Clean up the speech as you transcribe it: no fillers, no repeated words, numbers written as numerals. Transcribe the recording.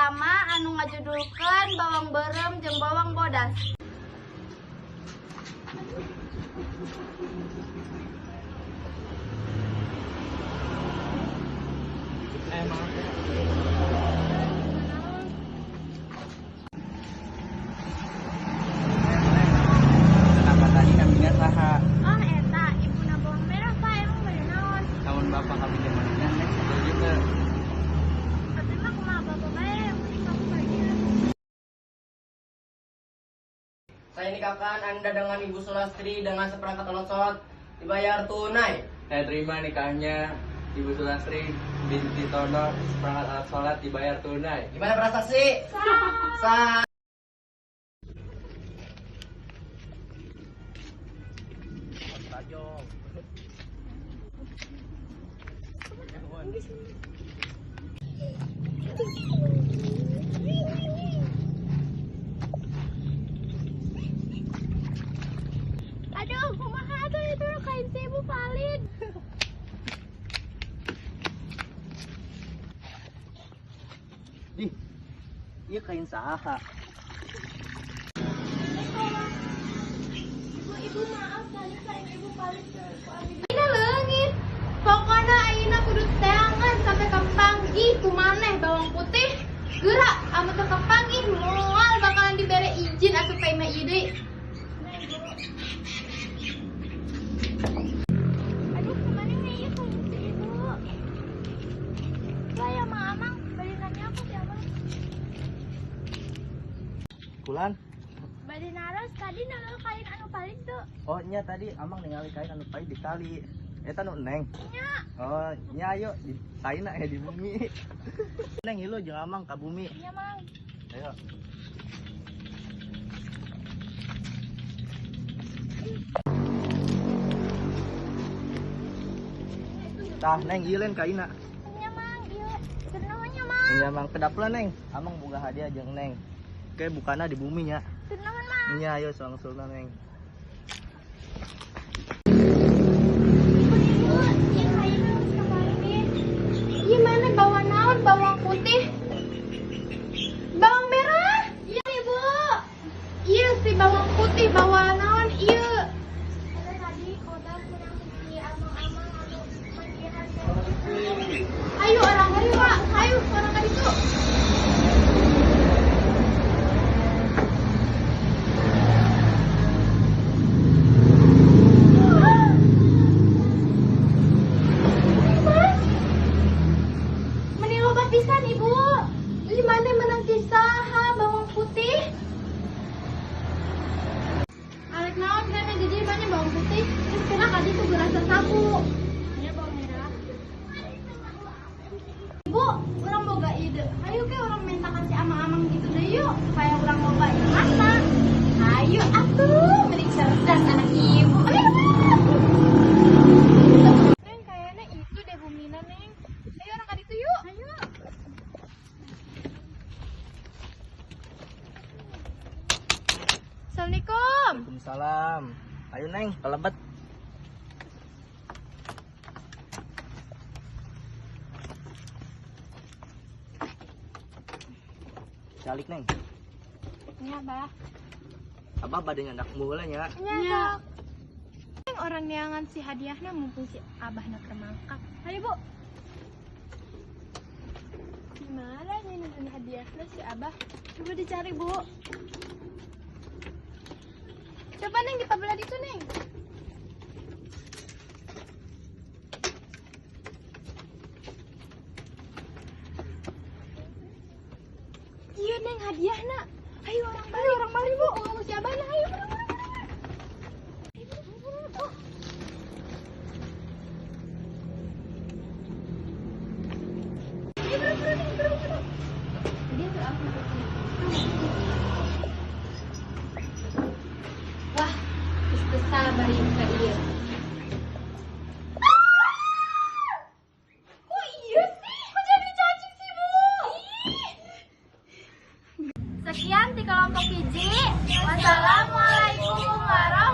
pertama anu ngajudulkeun bawang berem jeung bawang bodas. Maaf ya. Kenapa tadi kambingnya saha? Oh eta, ibuna bawang merah Pak, emang bade naon? Tahun bapak kambingnya mana? Betul juga. Tapi mah kumaha bapak bae, yang penting kamu bahagia. Saya nikahkan Anda dengan Ibu Sulastri dengan seperangkat alat sholat dibayar tunai. Saya terima nikahnya Ibu Sulastri binti Tono, seperangkat alat sholat dibayar tunai. Gimana prasasti? Sah. Aduh, kumaha tuh itu kain si Ibu valid. Di, iya kain saha. Ibu maaf, tadi kain Ibu valid. Ayeuna leungit. Pokona ayeuna kudu teangan sampai ka panggih kumaneh bawang putih. Geura anu teu ka panggih moal bakalan dibere izin atuh payment ieu deui. Aduh, kemana nih ya kain si Ibu? Lah ya Mamang, balikannya apa sih Abang? Kulan? Bade naros tadi nanggal kain anu paling tuh. Oh nya tadi amang ningali kain anu paling di kali. Eta nu neng. Nya. Oh nya ayo di kain di bumi. Neng hilu jeung amang ka bumi. Iya, Mang. Ayo. Tah neng ieu len kaina. Iya, Mang. Iya. Ternuhunnya, Mang. Nya mang kedap lah neng. Amang boga hadiah jeung neng. Oke bukana di bumi nya. Ternuhun, Mang. Nya ayo soang-soang neng. Ibu, iya kain harus kembali. Iya mana bawang naon, bawang putih. Bawang merah. Iya, Ibu. Iya si bawang putih, bawang naon iya. Ada tadi kodam kurang si amang-amang anu manggihan. Ayo orang hari, Pak. Ayo orang kali itu. Meniloba pisan Ibu. Ih mana menang ti saha bawang putih? Alek naon kana gede mana bawang putih? Terus kena kadi tuh gerasa sabu. Iya bawang merah. Ibu, orang boga ide. Ayo ke orang minta kasih amang-amang gitu deh yuk. Supaya orang loba yang masak. Ayo atuh, mending cerdas anak ibu. Ayo. Neng kayaknya itu deh bumina neng. Ayo orang kadi tuh yuk. Ayo. Assalamualaikum. Waalaikumsalam. Ayo neng, kelebet. Calik neng. Iya, Bah. Abah bade nyandak heula nya. Iya. Neng orang neangan si hadiahnya mumpung si abahna kermangkak. Ayo, Bu. Gimana nih neangan hadiahnya si abah? Coba dicari, Bu. Coba neng kita belah itu neng. Iya neng hadiahnya. Ayo orang balik Bu. Ngomong si abahnya. Ayo. Wah, geus sabar ieu ka ieu. Kok iya sih? Kok jadi cacing sih, Bu? Sekian di kelompok hiji. Wassalamualaikum warahmatullahi wabarakatuh.